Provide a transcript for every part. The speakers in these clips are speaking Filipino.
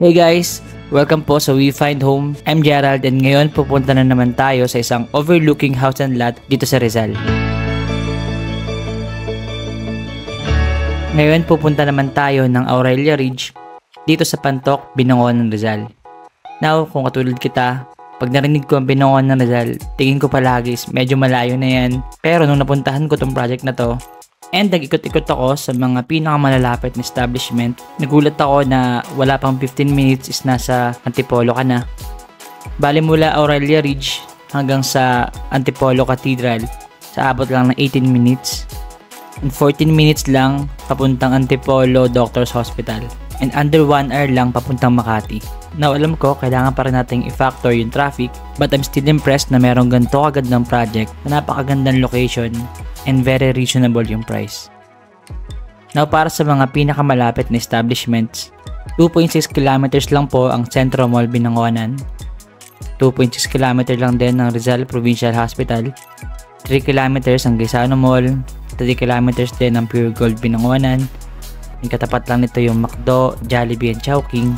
Hey guys! Welcome po sa We Find Home. I'm Gerald and ngayon pupunta na naman tayo sa isang overlooking house and lot dito sa Rizal. Ngayon pupunta naman tayo ng Aurelia Ridge dito sa Pantok, Binangonan, Rizal. Now, kung katulad kita, pag narinig ko ang Binangonan, Rizal, tingin ko palagi is medyo malayo na yan. Pero nung napuntahan ko tong project na to, and nag-ikot-ikot ako sa mga pinakamalalapit na establishment, nagulat ako na wala pang 15 minutes is nasa Antipolo ka na. Bale mula Aurelia Ridge hanggang sa Antipolo Cathedral, sa abot lang ng 18 minutes. And 14 minutes lang papuntang Antipolo Doctors Hospital. And under 1 hour lang papuntang Makati. Now alam ko, kailangan pa rin nating i-factor yung traffic, but I'm still impressed na merong ganito agad ng project na napakagandang location and very reasonable yung price. Now para sa mga pinakamalapit na establishments, 2.6 kilometers lang po ang Centro Mall Binangonan, 2.6 kilometer lang din ang Rizal Provincial Hospital, 3 kilometers ang Gaisano Mall, 3 kilometers din ang Pure Gold Binangonan, yung katapat lang nito yung McDo, Jollibee and Chowking,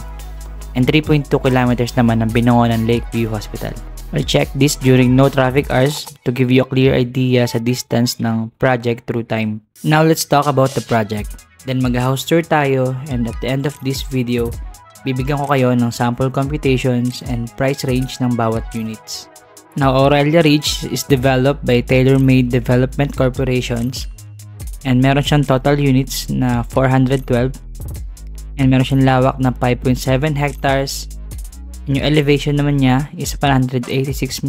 and 3.2 kilometers naman ang Binangonan Lakeview Hospital. I'll check this during no traffic hours to give you a clear idea sa distance ng project through time. Now let's talk about the project. Then mag-house tour tayo, and at the end of this video, bibigyan ko kayo ng sample computations and price range ng bawat units. Now Aurelia Ridge is developed by Tailor-Made Development Corporations, and meron siyang total units na 412, and meron siyang lawak na 5.7 hectares. Yung elevation naman niya is 186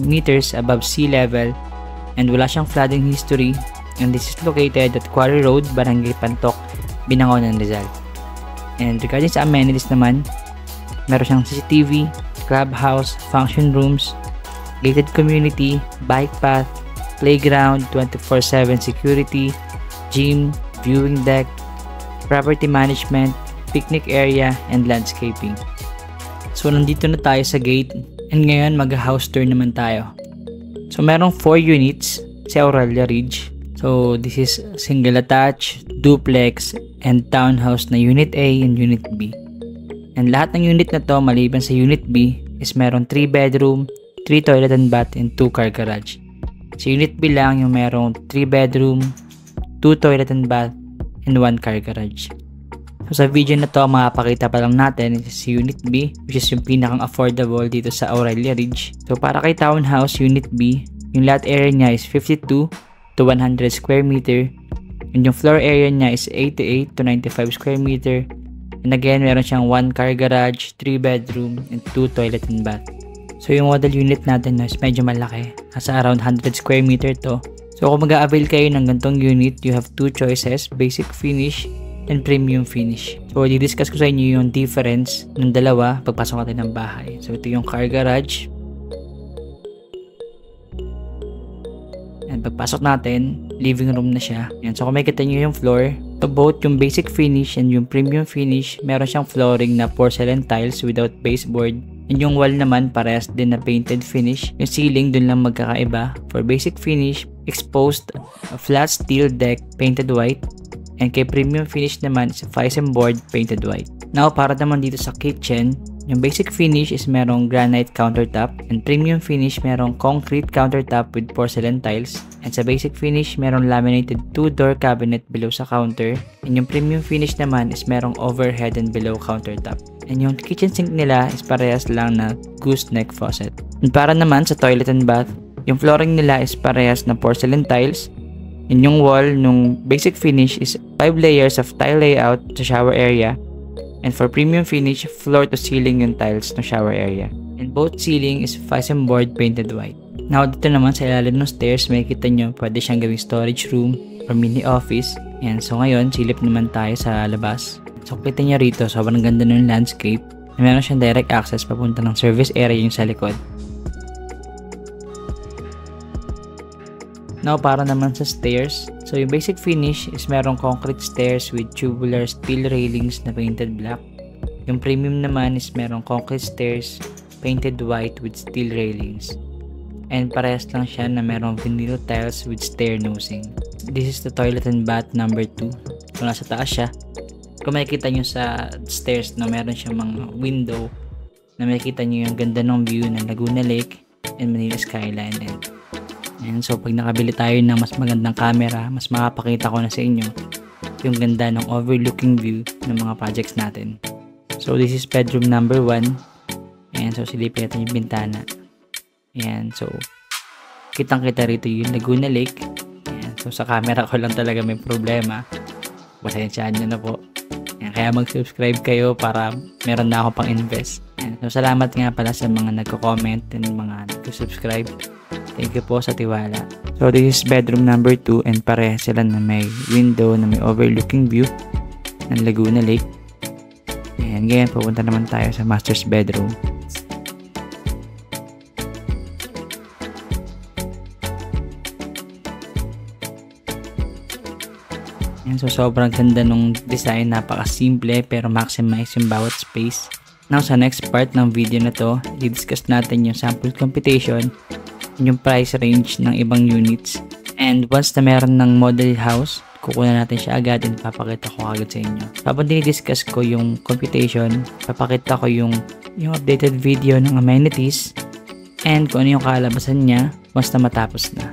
meters above sea level and wala siyang flooding history, and this is located at Quarry Road, Barangay Pantok, Binangonan, Rizal. And regarding sa amenities naman, meron siyang CCTV, clubhouse, function rooms, gated community, bike path, playground, 24/7 security, gym, viewing deck, property management, picnic area, and landscaping. So nandito na tayo sa gate, and ngayon mag-house tour naman tayo. So merong 4 units sa Aurelia Ridge. So this is single attached, duplex, and townhouse na Unit A and Unit B. And lahat ng unit na to maliban sa Unit B is merong 3 bedroom, 3 toilet and bath, and 2 car garage. Sa Unit B lang yung merong 3 bedroom, 2 toilet and bath, and 1 car garage. So sa video na to, makapakita pa lang natin si Unit B, which is yung pinakang affordable dito sa Aurelia Ridge. So para kay townhouse Unit B, yung lot area niya is 52 to 100 square meter, and yung floor area niya is 88 to 95 square meter. And again, meron siyang 1 car garage, 3 bedroom, and 2 toilet and bath. So yung model unit natin is medyo malaki, nasa around 100 square meter to. So kung mag-a-avail kayo ng gantong unit, you have 2 choices: basic finish and premium finish. So i-discuss ko sa inyo yung difference ng dalawa pagpasok natin ng bahay. So ito yung car garage, and pagpasok natin, living room na siya. Yan. So kung makikita nyo yung floor, so both yung basic finish and yung premium finish, meron siyang flooring na porcelain tiles without baseboard. And yung wall naman parehas din na painted finish. Yung ceiling dun lang magkakaiba. For basic finish, exposed flat steel deck painted white. And kay premium finish naman is Fison board painted white. Now para naman dito sa kitchen, yung basic finish is merong granite countertop, and premium finish merong concrete countertop with porcelain tiles. And sa basic finish, merong laminated 2-door cabinet below sa counter. And yung premium finish naman is merong overhead and below countertop. And yung kitchen sink nila is parehas lang na gooseneck faucet. And para naman sa toilet and bath, yung flooring nila is parehas na porcelain tiles. And yung wall nung basic finish is 5 layers of tile layout sa shower area. And for premium finish, floor to ceiling yung tiles ng shower area. And both ceiling is Fison board painted white. Now dito naman sa ilalim ng stairs, makikita nyo pwede siyang gawing storage room or mini office. And so ngayon, silip naman tayo sa labas. So kita nyo rito, sobrang ganda ng landscape. Meron siyang direct access papunta ng service area yung sa likod. Now para naman sa stairs, so yung basic finish is merong concrete stairs with tubular steel railings na painted black. Yung premium naman is merong concrete stairs painted white with steel railings. And parehas lang siya na merong vinyl tiles with stair nosing. This is the toilet and bath number 2. So nasa taas siya. kung makikita nyo sa stairs, no, meron siyang mga window na makikita nyo yung ganda ng view ng Laguna Lake and Manila skyline. And so pag nakabili tayo ng mas magandang camera, mas makapakita ko na sa inyo yung ganda ng overlooking view ng mga projects natin. So this is bedroom number 1. And so silipin natin yung bintana. Ayan, so kitang-kita rito yung Laguna Lake. Ayan, so sa camera ko lang talaga may problema. Pasensyaan nyo na po. Ayan, kaya mag-subscribe kayo para meron na ako pang invest. Ayan, so salamat nga pala sa mga nagko-comment and mga nagko-subscribe. Thank you po sa tiwala. So this is bedroom number 2 and pareha sila na may window na may overlooking view ng Laguna Lake. Ayan, ngayon pupunta naman tayo sa master's bedroom. Ayan, so sobrang ganda nung design, napaka-simple pero maximize yung bawat space. Now sa next part ng video na to, i-discuss natin yung sample computation, yung price range ng ibang units. And once na meron ng model house, kukunan natin siya agad and papakita ko agad sa inyo. Habang dinidiscuss ko yung computation, papakita ko yung updated video ng amenities and kung ano yung kalabasan niya once na matapos na.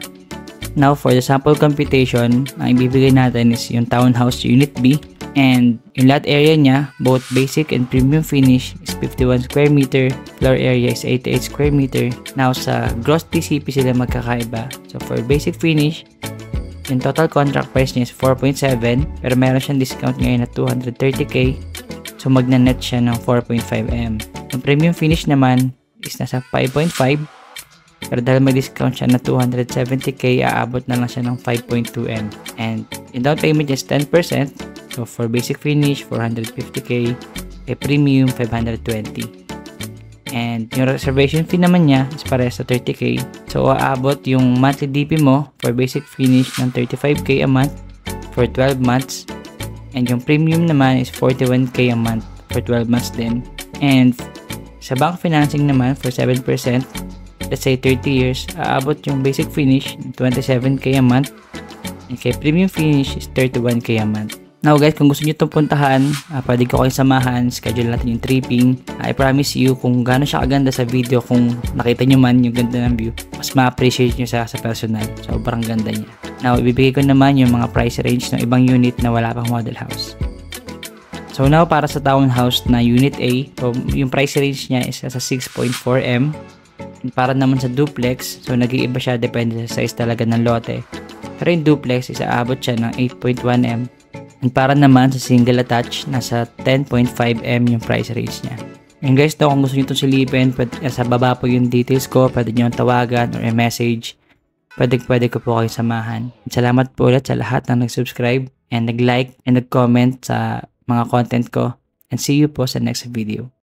Now for the sample computation, ang ibibigay natin is yung townhouse unit B. And yung lot area niya, both basic and premium finish is 51 square meter. Floor area is 88 square meter. Now sa gross TCP sila magkakaiba. So for basic finish, yung total contract price niya is 4.7. Pero meron siyang discount ngayon na 230k. So magna-net siya ng 4.5M. Yung premium finish naman is nasa 5.5. Pero dahil may discount siya na 270k, aabot na lang siya ng 5.2M. And yung down payment is 10%. So for basic finish, 450k, premium 520. And yung reservation fee naman niya is parehas sa 30k. So aabot yung monthly DP mo for basic finish ng 35k a month for 12 months. And yung premium naman is 41k a month for 12 months din. And sa bank financing naman for 7%, let's say 30 years, aabot yung basic finish ng 27k a month. And kay premium finish is 31k a month. Now guys, kung gusto nyo itong puntahan, pwede ko kayong samahan, schedule natin yung tripping. I promise you, kung gaano siya kaganda sa video, kung nakita nyo man yung ganda ng view, mas ma-appreciate nyo sa personal. Sobrang ganda niya. Now, ibibigay ko naman yung mga price range ng ibang unit na wala pang model house. So now, para sa townhouse na unit A, so yung price range niya is sa 6.4M. And para naman sa duplex, so nag-iiba siya depende sa size talaga ng lote. Pero yung duplex, isaabot siya ng 8.1M. And para naman sa single attached, nasa 10.5M yung price range niya. And guys, kung gusto nyo itong silipin, sa baba po yung details ko, pwede nyo tawagan or message. Pwede ko po kayo samahan. And salamat po ulit sa lahat ng nag-subscribe and nag-like and nag-comment sa mga content ko. And see you po sa next video.